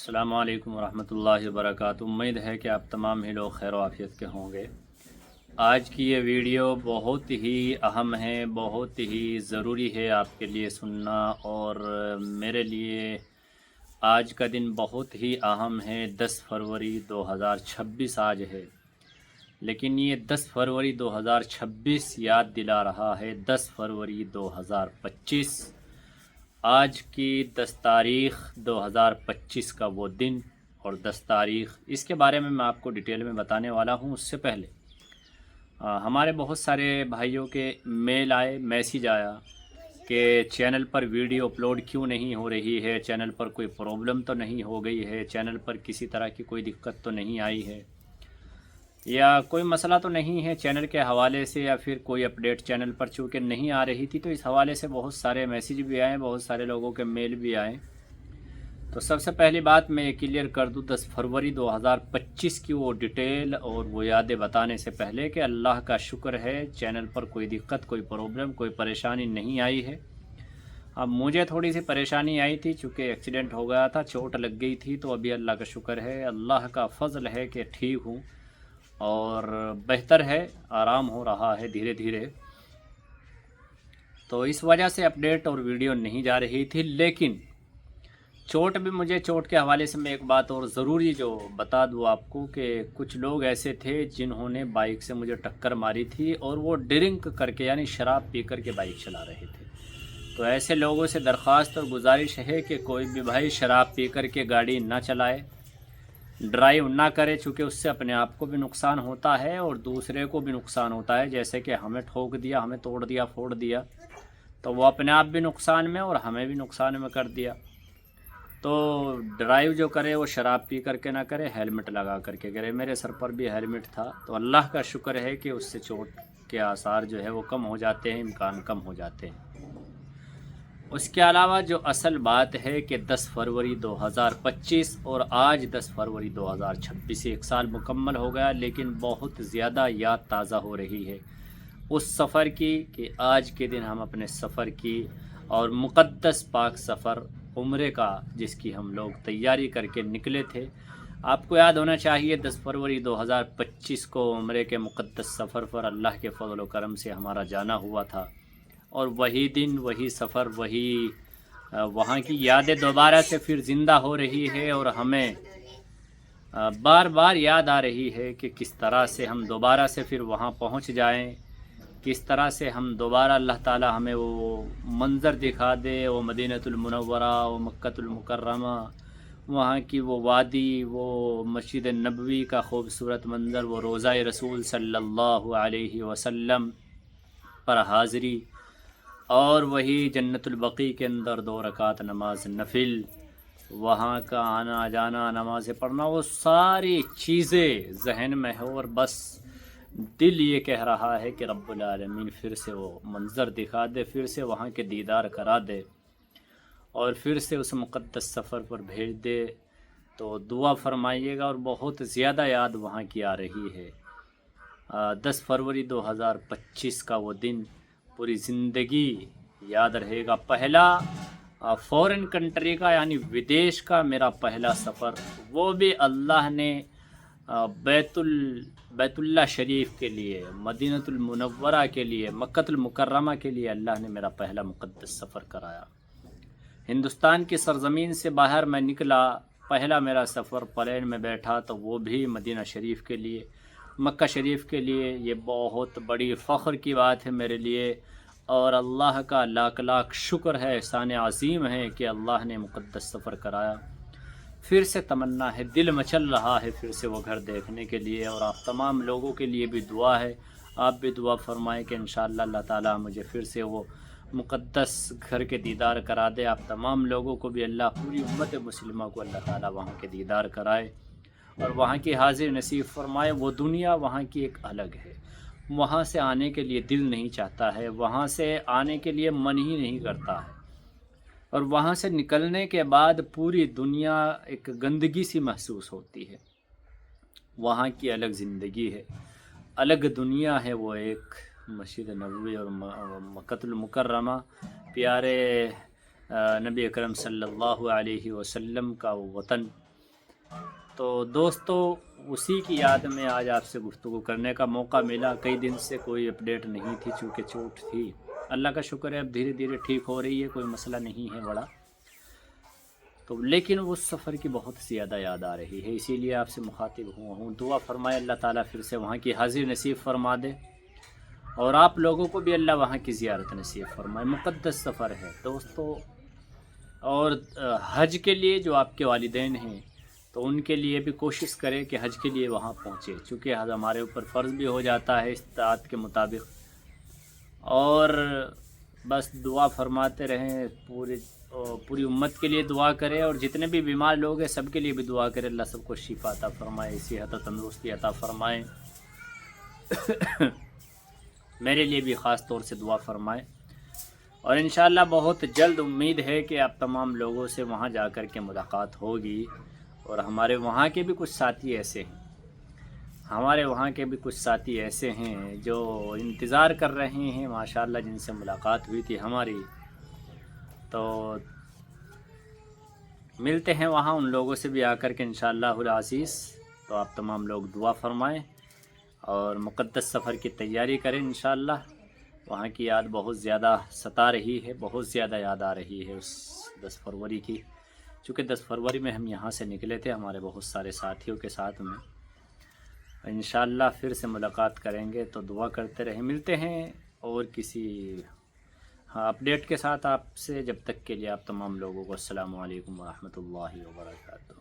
السلام علیکم ورحمۃ اللہ وبرکاتہ۔ امید ہے کہ آپ تمام ہی لوگ خیر و عافیت کے ہوں گے۔ آج کی یہ ویڈیو بہت ہی اہم ہے، بہت ہی ضروری ہے آپ کے لیے سننا، اور میرے لیے آج کا دن بہت ہی اہم ہے۔ 10 فروری 2026 آج ہے، لیکن یہ 10 فروری 2026 یاد دلا رہا ہے 10 فروری 2025۔ آج کی 10 تاریخ 2025 کا وہ دن اور 10 تاریخ، اس کے بارے میں آپ کو ڈیٹیل میں بتانے والا ہوں۔ اس سے پہلے ہمارے بہت سارے بھائیوں کے میل آئے، میسیج آیا کہ چینل پر ویڈیو اپلوڈ کیوں نہیں ہو رہی ہے، چینل پر کوئی پرابلم تو نہیں ہو گئی ہے، چینل پر کسی طرح کی کوئی دقت تو نہیں آئی ہے، یا کوئی مسئلہ تو نہیں ہے چینل کے حوالے سے، یا پھر کوئی اپڈیٹ چینل پر چونکہ نہیں آ رہی تھی۔ تو اس حوالے سے بہت سارے میسیج بھی آئے، بہت سارے لوگوں کے میل بھی آئے۔ تو سب سے پہلی بات میں یہ کلیئر کر دوں 10 فروری 2025 کی وہ ڈیٹیل اور وہ یادیں بتانے سے پہلے کہ اللہ کا شکر ہے چینل پر کوئی دقت، کوئی پرابلم، کوئی پریشانی نہیں آئی ہے۔ اب مجھے تھوڑی سی پریشانی آئی تھی چونکہ ایکسیڈنٹ ہو گیا تھا، چوٹ لگ گئی تھی، تو ابھی اللہ کا شکر ہے، اللہ کا فضل ہے کہ ٹھیک ہوں اور بہتر ہے، آرام ہو رہا ہے دھیرے دھیرے۔ تو اس وجہ سے اپڈیٹ اور ویڈیو نہیں جا رہی تھی، لیکن چوٹ کے حوالے سے میں ایک بات اور ضروری جو بتا دوں آپ کو کہ کچھ لوگ ایسے تھے جنہوں نے بائک سے مجھے ٹکر ماری تھی اور وہ ڈرنک کر کے یعنی شراب پی کر کے بائک چلا رہے تھے۔ تو ایسے لوگوں سے درخواست اور گزارش ہے کہ کوئی بھی بھائی شراب پی کر کے گاڑی نہ چلائے، ڈرائیو نہ کرے، چونکہ اس سے اپنے آپ کو بھی نقصان ہوتا ہے اور دوسرے کو بھی نقصان ہوتا ہے۔ جیسے کہ ہمیں ٹھوک دیا، ہمیں توڑ دیا، پھوڑ دیا، تو وہ اپنے آپ بھی نقصان میں اور ہمیں بھی نقصان میں کر دیا۔ تو ڈرائیو جو کرے وہ شراب پی کر کے نہ کرے، ہیلمٹ لگا کر کے کرے۔ میرے سر پر بھی ہیلمٹ تھا، تو اللہ کا شکر ہے کہ اس سے چوٹ کے آثار جو ہے وہ کم ہو جاتے ہیں، امکان کم ہو جاتے ہیں۔ اس کے علاوہ جو اصل بات ہے کہ 10 فروری 2025 اور آج 10 فروری 2026 ایک سال مکمل ہو گیا، لیکن بہت زیادہ یاد تازہ ہو رہی ہے اس سفر کی کہ آج کے دن ہم اپنے سفر کی اور مقدس پاک سفر عمرے کا جس کی ہم لوگ تیاری کر کے نکلے تھے۔ آپ کو یاد ہونا چاہیے 10 فروری 2025 کو عمرے کے مقدس سفر پر اللہ کے فضل و کرم سے ہمارا جانا ہوا تھا، اور وہی دن، وہی سفر، وہاں کی یادیں دوبارہ سے پھر زندہ ہو رہی ہے، اور ہمیں بار بار یاد آ رہی ہے کہ کس طرح سے ہم دوبارہ سے پھر وہاں پہنچ جائیں، کس طرح سے ہم دوبارہ اللہ تعالی ہمیں وہ منظر دکھا دے، وہ مدینۃ المنورہ، وہ مکۃ المکرمہ، وہاں کی وہ وادی، وہ مسجد نبوی کا خوبصورت منظر، وہ روضہ رسول صلی اللہ علیہ وسلم پر حاضری، اور وہی جنت البقیع کے اندر 2 رکعت نماز نفل، وہاں کا آنا جانا، نماز پڑھنا، وہ ساری چیزیں ذہن میں ہو، اور بس دل یہ کہہ رہا ہے کہ رب العالمین پھر سے وہ منظر دکھا دے، پھر سے وہاں کے دیدار کرا دے، اور پھر سے اس مقدس سفر پر بھیج دے۔ تو دعا فرمائیے گا، اور بہت زیادہ یاد وہاں کی آ رہی ہے۔ 10 فروری 2025 کا وہ دن پوری زندگی یاد رہے گا۔ پہلا فورن کنٹری کا یعنی ودیش کا میرا پہلا سفر، وہ بھی اللہ نے بیت اللہ شریف کے لیے، مدینۃ المنورہ کے لیے، مکۃ المکرمہ کے لیے اللہ نے میرا پہلا مقدس سفر کرایا۔ ہندوستان کی سرزمین سے باہر میں نکلا، پہلا میرا سفر پلین میں بیٹھا تو وہ بھی مدینہ شریف کے لیے، مکہ شریف کے لیے۔ یہ بہت بڑی فخر کی بات ہے میرے لیے، اور اللہ کا لاکھ لاکھ شکر ہے، احسان عظیم ہے کہ اللہ نے مقدس سفر کرایا۔ پھر سے تمنا ہے، دل مچل رہا ہے پھر سے وہ گھر دیکھنے کے لیے، اور آپ تمام لوگوں کے لیے بھی دعا ہے، آپ بھی دعا فرمائیں کہ انشاءاللہ اللہ تعالیٰ مجھے پھر سے وہ مقدس گھر کے دیدار کرا دے۔ آپ تمام لوگوں کو بھی اللہ، پوری امت مسلمہ کو اللہ تعالیٰ وہاں کے دیدار کرائے اور وہاں کی حاضر نصیب فرمائے۔ وہ دنیا وہاں کی ایک الگ ہے، وہاں سے آنے کے لیے دل نہیں چاہتا ہے، وہاں سے آنے کے لیے من ہی نہیں کرتا ہے، اور وہاں سے نکلنے کے بعد پوری دنیا ایک گندگی سی محسوس ہوتی ہے۔ وہاں کی الگ زندگی ہے، الگ دنیا ہے، وہ ایک مسجد نبوی اور مکۃ المکرمہ، پیارے نبی اکرم صلی اللہ علیہ وسلم کا وہ وطن، تو دوستوں اسی کی یاد میں آج آپ سے گفتگو کرنے کا موقع ملا. کئی دن سے کوئی اپڈیٹ نہیں تھی چونکہ چوٹ تھی. اللہ کا شکر ہے اب دھیرے دھیرے ٹھیک ہو رہی ہے, کوئی مسئلہ نہیں ہے بڑا. تو لیکن اس سفر کی بہت زیادہ یاد آ رہی ہے, اسی لیے آپ سے مخاطب ہوا ہوں. دعا فرمائے اللہ تعالیٰ پھر سے وہاں کی حاضری نصیب فرما دے, اور آپ لوگوں کو بھی اللہ وہاں کی زیارت نصیب فرمائے. مقدس سفر ہے دوستو. اور حج کے لیے جو آپ کے والدین ہیں تو ان کے لیے بھی کوشش کریں کہ حج کے لیے وہاں پہنچے, چونکہ حج ہمارے اوپر فرض بھی ہو جاتا ہے استطاعت کے مطابق. اور بس دعا فرماتے رہیں, پوری امت کے لیے دعا کرے, اور جتنے بھی بیمار لوگ ہیں سب کے لیے بھی دعا کرے. اللہ سب کو شفا عطا فرمائے, صحت و تندرستی عطا فرمائے. میرے لیے بھی خاص طور سے دعا فرمائے. اور انشاءاللہ بہت جلد امید ہے کہ آپ تمام لوگوں سے وہاں جا کر کے ملاقات ہوگی. اور ہمارے وہاں کے بھی کچھ ساتھی ایسے ہیں جو انتظار کر رہے ہیں ماشاءاللہ, جن سے ملاقات ہوئی تھی ہماری. تو ملتے ہیں وہاں ان لوگوں سے بھی آ کر کے انشاءاللہ العزیز. تو آپ تمام لوگ دعا فرمائیں اور مقدس سفر کی تیاری کریں انشاءاللہ. وہاں کی یاد بہت زیادہ ستا رہی ہے, بہت زیادہ یاد آ رہی ہے اس 10 فروری کی, چونکہ 10 فروری میں ہم یہاں سے نکلے تھے ہمارے بہت سارے ساتھیوں کے ساتھ میں. انشاءاللہ پھر سے ملاقات کریں گے, تو دعا کرتے رہیں. ملتے ہیں اور کسی اپڈیٹ کے ساتھ آپ سے. جب تک کے لیے آپ تمام لوگوں کو السلام علیکم ورحمۃ اللہ وبرکاتہ.